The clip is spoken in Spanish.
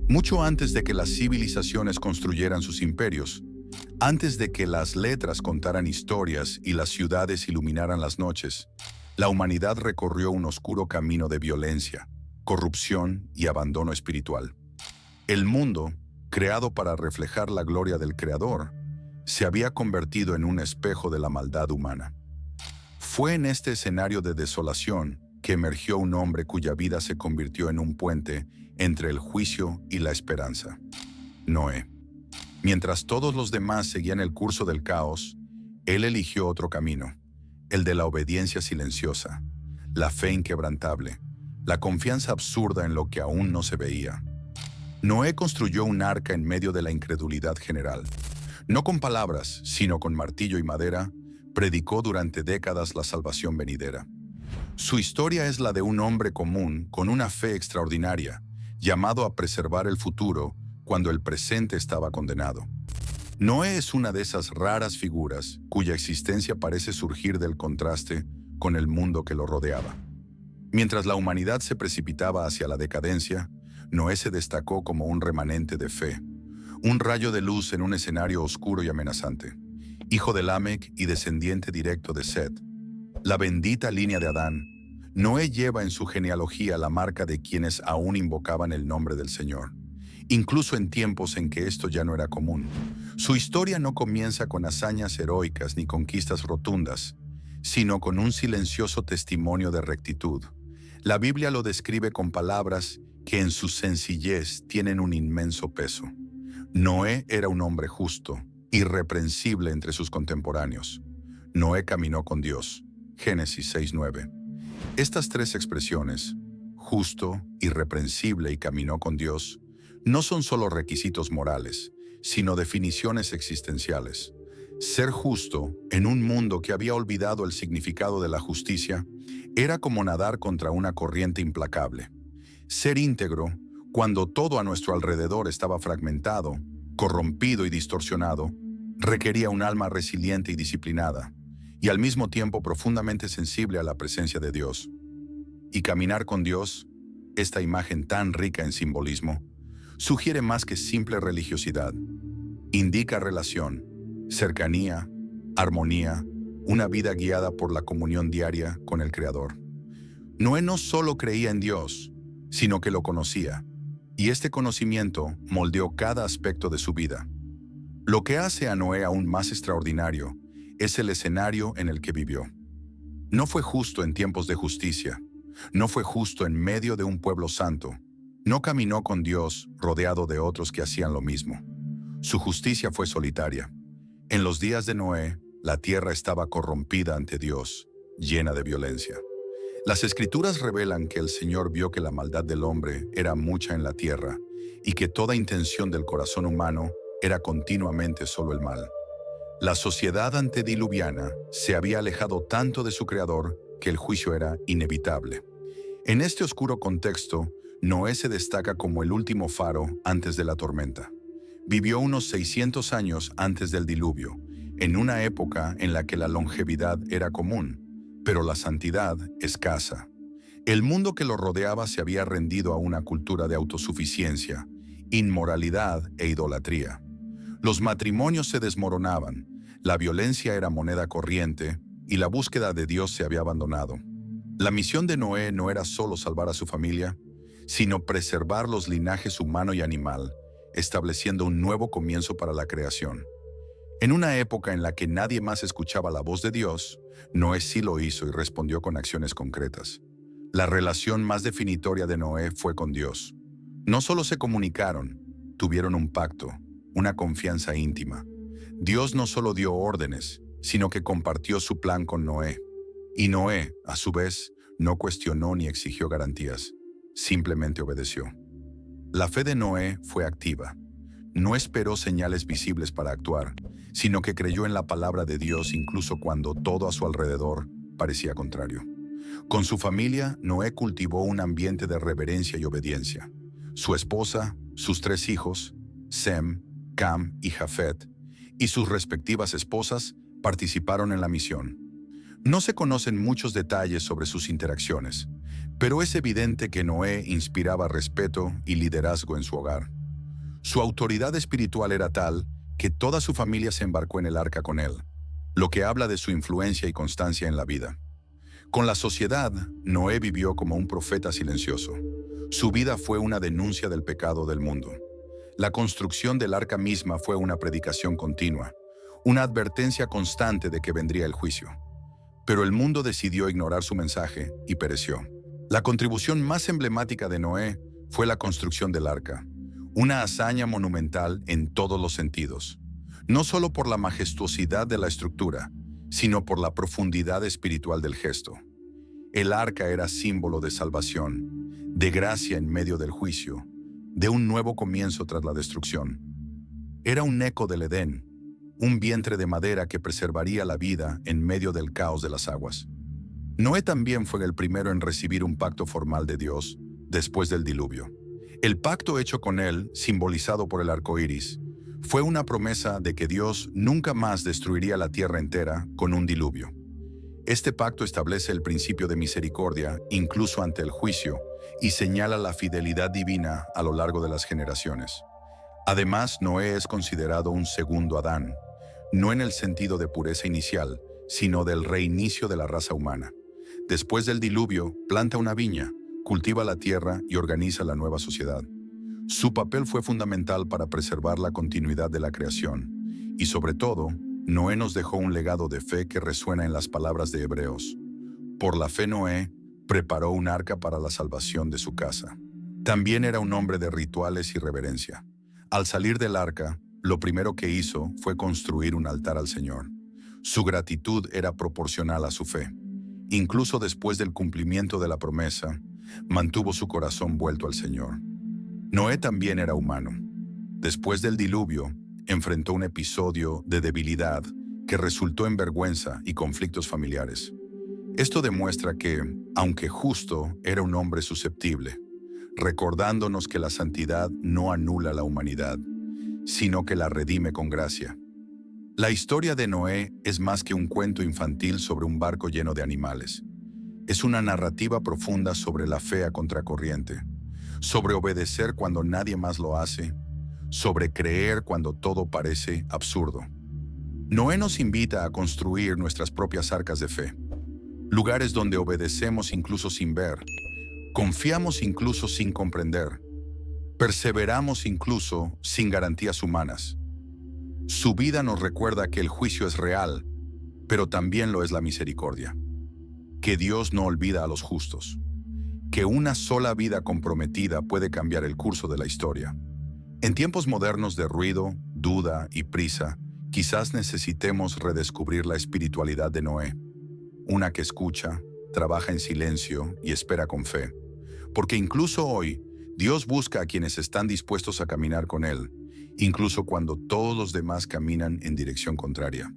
Mucho antes de que las civilizaciones construyeran sus imperios, antes de que las letras contaran historias y las ciudades iluminaran las noches, la humanidad recorrió un oscuro camino de violencia, corrupción y abandono espiritual. El mundo, creado para reflejar la gloria del Creador, se había convertido en un espejo de la maldad humana. Fue en este escenario de desolación que emergió un hombre cuya vida se convirtió en un puente entre el juicio y la esperanza: Noé. Mientras todos los demás seguían el curso del caos, él eligió otro camino, el de la obediencia silenciosa, la fe inquebrantable, la confianza absurda en lo que aún no se veía. Noé construyó un arca en medio de la incredulidad general. No con palabras, sino con martillo y madera, predicó durante décadas la salvación venidera. Su historia es la de un hombre común con una fe extraordinaria, llamado a preservar el futuro cuando el presente estaba condenado. Noé es una de esas raras figuras cuya existencia parece surgir del contraste con el mundo que lo rodeaba. Mientras la humanidad se precipitaba hacia la decadencia, Noé se destacó como un remanente de fe, un rayo de luz en un escenario oscuro y amenazante. Hijo de Lamec y descendiente directo de Set, la bendita línea de Adán, Noé lleva en su genealogía la marca de quienes aún invocaban el nombre del Señor, incluso en tiempos en que esto ya no era común. Su historia no comienza con hazañas heroicas ni conquistas rotundas, sino con un silencioso testimonio de rectitud. La Biblia lo describe con palabras que en su sencillez tienen un inmenso peso. Noé era un hombre justo, irreprensible entre sus contemporáneos. Noé caminó con Dios. Génesis 6:9. Estas tres expresiones, justo, irreprensible y caminó con Dios, no son solo requisitos morales, sino definiciones existenciales. Ser justo, en un mundo que había olvidado el significado de la justicia, era como nadar contra una corriente implacable. Ser íntegro, cuando todo a nuestro alrededor estaba fragmentado, corrompido y distorsionado, requería un alma resiliente y disciplinada, y al mismo tiempo profundamente sensible a la presencia de Dios. Y caminar con Dios, esta imagen tan rica en simbolismo, sugiere más que simple religiosidad. Indica relación, cercanía, armonía, una vida guiada por la comunión diaria con el Creador. Noé no solo creía en Dios, sino que lo conocía, y este conocimiento moldeó cada aspecto de su vida. Lo que hace a Noé aún más extraordinario es el escenario en el que vivió. No fue justo en tiempos de justicia, no fue justo en medio de un pueblo santo, no caminó con Dios rodeado de otros que hacían lo mismo. Su justicia fue solitaria. En los días de Noé, la tierra estaba corrompida ante Dios, llena de violencia. Las Escrituras revelan que el Señor vio que la maldad del hombre era mucha en la tierra y que toda intención del corazón humano era continuamente solo el mal. La sociedad antediluviana se había alejado tanto de su Creador que el juicio era inevitable. En este oscuro contexto, Noé se destaca como el último faro antes de la tormenta. Vivió unos 600 años antes del diluvio, en una época en la que la longevidad era común, pero la santidad escasa. El mundo que lo rodeaba se había rendido a una cultura de autosuficiencia, inmoralidad e idolatría. Los matrimonios se desmoronaban, la violencia era moneda corriente y la búsqueda de Dios se había abandonado. La misión de Noé no era solo salvar a su familia, sino preservar los linajes humano y animal, estableciendo un nuevo comienzo para la creación. En una época en la que nadie más escuchaba la voz de Dios, Noé sí lo hizo y respondió con acciones concretas. La relación más definitoria de Noé fue con Dios. No solo se comunicaron, tuvieron un pacto, una confianza íntima. Dios no solo dio órdenes, sino que compartió su plan con Noé. Y Noé, a su vez, no cuestionó ni exigió garantías, simplemente obedeció. La fe de Noé fue activa. No esperó señales visibles para actuar, sino que creyó en la palabra de Dios incluso cuando todo a su alrededor parecía contrario. Con su familia, Noé cultivó un ambiente de reverencia y obediencia. Su esposa, sus 3 hijos, Sem, Cam y Jafet, y sus respectivas esposas participaron en la misión. No se conocen muchos detalles sobre sus interacciones, pero es evidente que Noé inspiraba respeto y liderazgo en su hogar. Su autoridad espiritual era tal que toda su familia se embarcó en el arca con él, lo que habla de su influencia y constancia en la vida. Con la sociedad, Noé vivió como un profeta silencioso. Su vida fue una denuncia del pecado del mundo. La construcción del arca misma fue una predicación continua, una advertencia constante de que vendría el juicio. Pero el mundo decidió ignorar su mensaje y pereció. La contribución más emblemática de Noé fue la construcción del arca, una hazaña monumental en todos los sentidos, no solo por la majestuosidad de la estructura, sino por la profundidad espiritual del gesto. El arca era símbolo de salvación, de gracia en medio del juicio, de un nuevo comienzo tras la destrucción. Era un eco del Edén, un vientre de madera que preservaría la vida en medio del caos de las aguas. Noé también fue el primero en recibir un pacto formal de Dios después del diluvio. El pacto hecho con él, simbolizado por el arco iris, fue una promesa de que Dios nunca más destruiría la tierra entera con un diluvio. Este pacto establece el principio de misericordia incluso ante el juicio y señala la fidelidad divina a lo largo de las generaciones. Además, Noé es considerado un segundo Adán, no en el sentido de pureza inicial, sino del reinicio de la raza humana. Después del diluvio, planta una viña, cultiva la tierra y organiza la nueva sociedad. Su papel fue fundamental para preservar la continuidad de la creación. Y sobre todo, Noé nos dejó un legado de fe que resuena en las palabras de Hebreos. Por la fe Noé preparó un arca para la salvación de su casa. También era un hombre de rituales y reverencia. Al salir del arca, lo primero que hizo fue construir un altar al Señor. Su gratitud era proporcional a su fe. Incluso después del cumplimiento de la promesa, mantuvo su corazón vuelto al Señor. Noé también era humano. Después del diluvio, enfrentó un episodio de debilidad que resultó en vergüenza y conflictos familiares. Esto demuestra que, aunque justo, era un hombre susceptible, recordándonos que la santidad no anula la humanidad, sino que la redime con gracia. La historia de Noé es más que un cuento infantil sobre un barco lleno de animales. Es una narrativa profunda sobre la fe a contracorriente, sobre obedecer cuando nadie más lo hace, sobre creer cuando todo parece absurdo. Noé nos invita a construir nuestras propias arcas de fe, lugares donde obedecemos incluso sin ver, confiamos incluso sin comprender, perseveramos incluso sin garantías humanas. Su vida nos recuerda que el juicio es real, pero también lo es la misericordia, que Dios no olvida a los justos, que una sola vida comprometida puede cambiar el curso de la historia. En tiempos modernos de ruido, duda y prisa, quizás necesitemos redescubrir la espiritualidad de Noé, una que escucha, trabaja en silencio y espera con fe. Porque incluso hoy, Dios busca a quienes están dispuestos a caminar con Él, incluso cuando todos los demás caminan en dirección contraria.